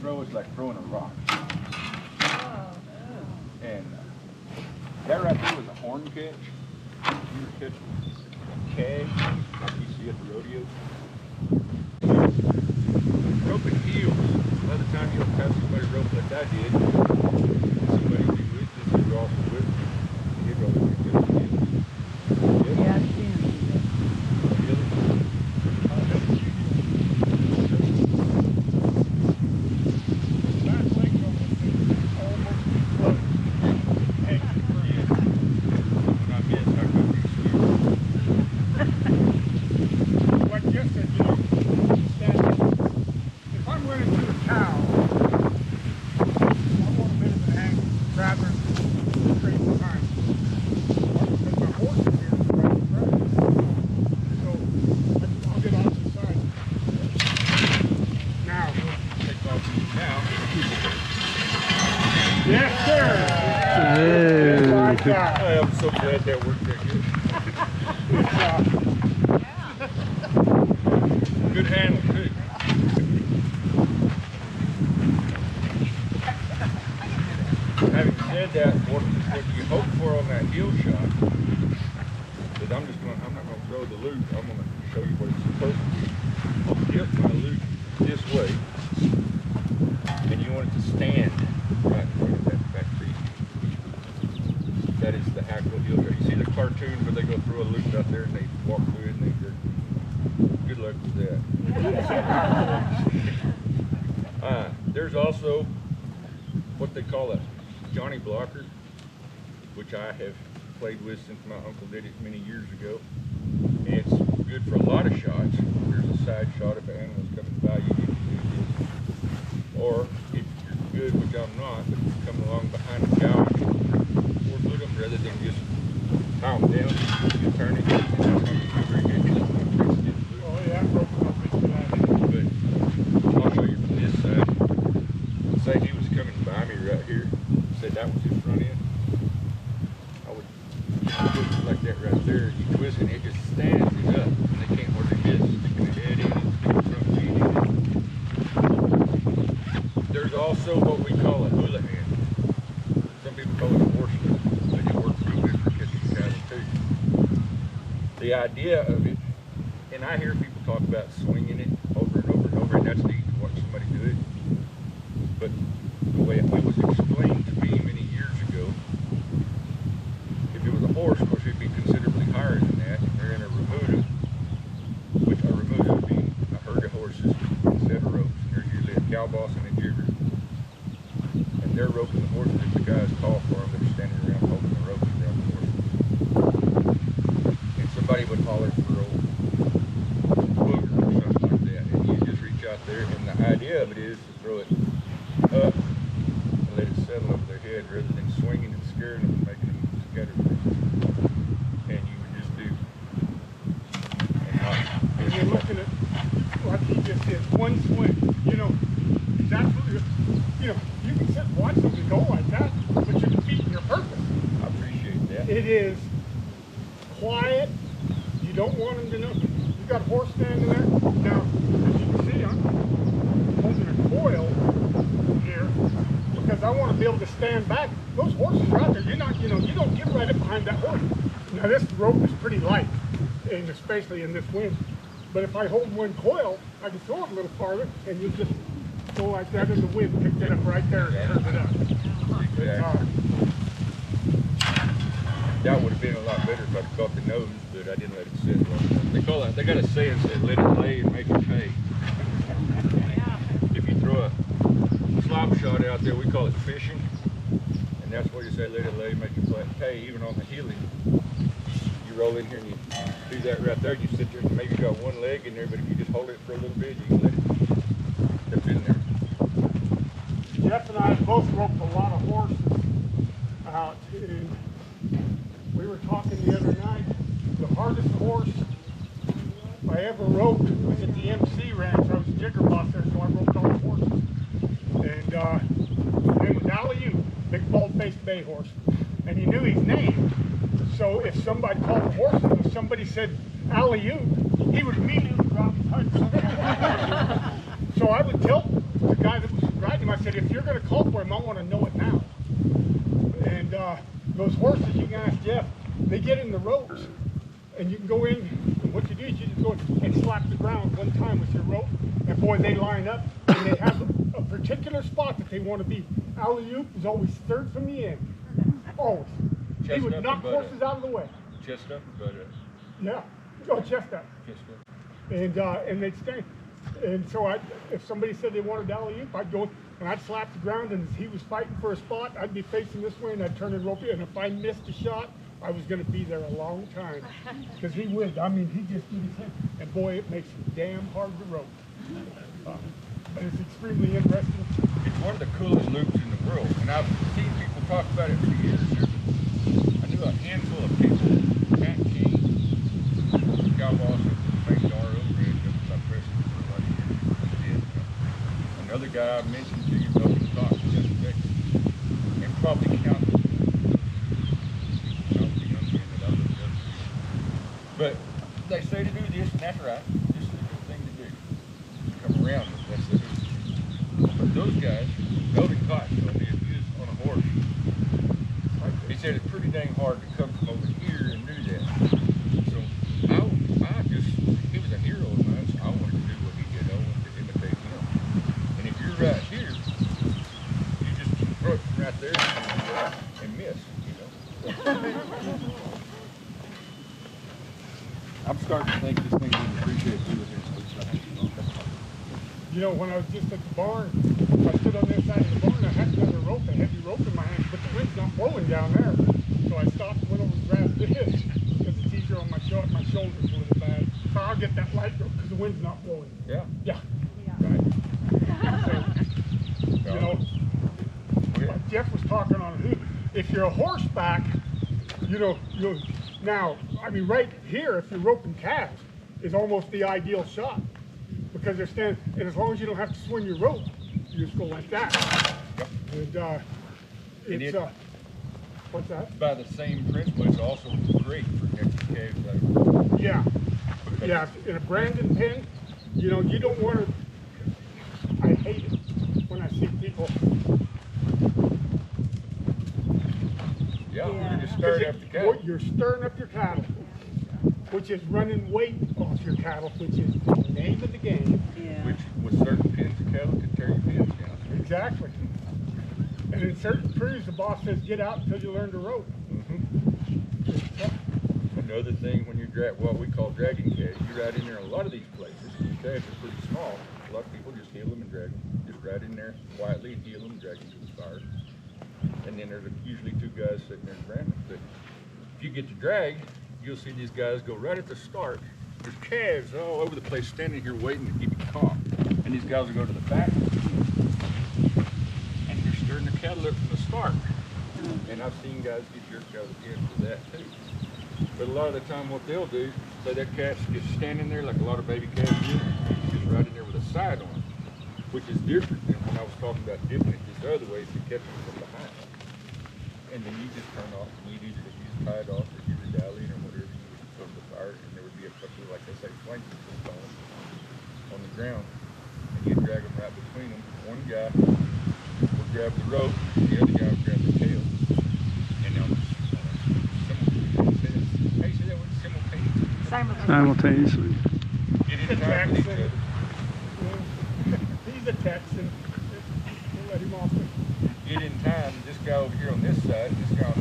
throw is like throwing a rock. Oh. And that right there was a horn catch. You catch a keg like you see at the rodeo. Roping heels. By the time you'll have somebody rope like I did, somebody will be with this is also with me. You'd roll it good. Yeah, I've seen it. Yes, sir. I am so glad that worked that good. Good handle, too. Having said that, what you hope for on that heel shot is I'm not going to throw the loop. I'm going to show you what it's supposed to be. I'll dip my loop this way, and you want it to stand right in front of that back feet. That is the actual heel shot. You see the cartoon where they go through a loop out there and they walk through it and they good luck with that. There's also what they call a Johnny blocker, which I have played with since my uncle did it many years ago. And it's good for a lot of shots. There's a side shot if an animal's coming by you, you can do this. Or if you're good, which I'm not, but if you come along behind a cow, you can four-foot them rather than just pound them down, you turn it, and that's not going to be very good. Oh yeah, broke it up into that. But I'll show you from this side. Say he was coming by me right here, said that was his front end. I would twist it like that right there. You twist it and it just stands it up, and they can't hardly miss sticking the head in and sticking the front feet in. There's also what we call a hula hand. Some people call it a horse loop, but it works real good for catching cattle too. The idea of it, and I hear people talk about swinging it over and over and over, and that's neat to watch somebody do it. But the way it was explained to me many years ago, if it was a horse, of course it'd be considerably higher than that. And they're in a remuda, which a remuda would be a herd of horses with a set of ropes. And there's usually a cow boss and a jigger. And they're roping the horses if the guys call for them. They're standing around holding the ropes around the horses. And somebody would holler for old booger or something like that. And you just reach out there, and the idea of it is to throw it up and let it settle over their head rather than swinging and scaring them and making them scatter. And you would just do. And you're looking at, like he just did, one swing. You know, that's what you know, you can sit and watch them go like that, but you're defeating your purpose. I appreciate that. It is quiet. You don't want them to know. You got a horse standing there. Now, as you can see, I'm holding a coil here because I want to be able to stand back. Those horses are out there. You're not, you know, you don't get right up behind that horse. Now this rope is pretty light, and especially in this wind. But if I hold one coil, I can throw it a little farther, and you just go like that in the wind, pick it up right there, and turn it up. Exactly. That would have been a lot better if I'd caught the nose, but I didn't let it sit long enough. They call it, they got a saying that let it lay and make it pay. If you throw a slop shot out there, we call it fishing, and that's what you say, let it lay, make it pay. Even on the heeling, you roll in here and you do that right there. You sit there and maybe you got one leg in there, but if you just hold it for a little bit, you can let it step in there. Jeff and I both roped a lot of horses out, and we were talking the other night. The hardest horse I ever roped was at the MC Ranch. I was a jigger boss there, so I roped all the horses. And his name was Alley-oo, big bald-faced bay horse. And he knew his name, so if somebody called the horse and if somebody said Alley-oo, he would immediately drop his head. So I would tell the guy that was riding said, if you're going to call for him, I want to know it now. And those horses, you can ask Jeff, they get in the ropes, and you can go in, and what you do is you just go and slap the ground one time with your rope, and boy, they line up, and they have a particular spot that they want to be. Alley-oop is always third from the end. Always. He would knock horses out of the way. Chestnut, but Yeah. Oh, chestnut. chestnut. And they'd stay. And so if somebody said they wanted alley-oop, I'd go and I'd slap the ground, and as he was fighting for a spot, I'd be facing this way, and I'd turn and rope it. And if I missed a shot, I was going to be there a long time. Because he would. I mean, he just did his thing. And boy, it makes him damn hard to rope. And it's extremely interesting. It's one of the coolest loops in the world, and I've seen people talk about it for years. I knew a handful of people, Pat King, Scott Lawson, Frank Darrow, Rancho, my president for about a year, and another guy I mentioned to you, Melvin Fox, in Texas, and probably countless. But they say to do this, and that's right. This is a good thing to do. Come around, that's the good. But those guys, Melvin Fox told me if he was on a horse, he said it's pretty dang hard to come from over here and do that. So I just, he was a hero of mine, so I wanted to do what he did. I wanted to imitate him. And if you're right here, you just approach right there and miss, you know. I'm starting to think this thing would appreciate doing this. You know, when I was just at the barn, I stood on this side of the barn, I had another rope, a heavy rope in my hand, but the wind's not blowing down there. So I stopped and went over and grabbed this, because it's easier on my shoulders a little bad. So I'll get that light rope, because the wind's not blowing. Yeah. Yeah. Right. So, you know, like Jeff was talking on, if you're a horseback, you know, now, I mean, right here, if you're roping calves, is almost the ideal shot. Because they're standing, and as long as you don't have to swing your rope, you just go like that. Yep. And it's, what's that? By the same principle, it's also great for catching calves. Yeah. Yeah, in a branding pen, you know, you don't want to, I hate it when I see people. Yeah, you're just stirring up the cattle. You're stirring up your cattle, which is running weight off your cattle, which is the name of the game. Yeah. Which, with certain pins of cattle, can tear your pins down. Exactly. And in certain crews, the boss says, get out until you learn to rope. Another thing, when you drag what we call dragging calves, you ride in there in a lot of these places. The calves are pretty small. A lot of people just heel them and drag them. Just ride in there quietly and heel them and drag them to the fire. And then there's usually two guys sitting there branding. But if you get to drag, you'll see these guys go right at the start. There's calves all over the place standing here waiting to keep you calm. And these guys will go to the back and they're stirring the cattle up from the start. And I've seen guys get jerked out of the pen for that too. But a lot of the time what they'll do, say that cat's just standing there like a lot of baby cats do, just right in there with a side on, which is different than when I was talking about dipping it this other way to catch them from behind. And then you just turn off and you just tie it off or use a dowling or whatever you would put the fire, and there would be a couple of, like they say, flanks on the ground. And you drag them right between them. One guy will grab the rope, the other guy will grab the tail. And they'll Simultaneously. get in time with each other. He's a Texan. We'll let him off. Get in time, this guy over here on this side, this guy on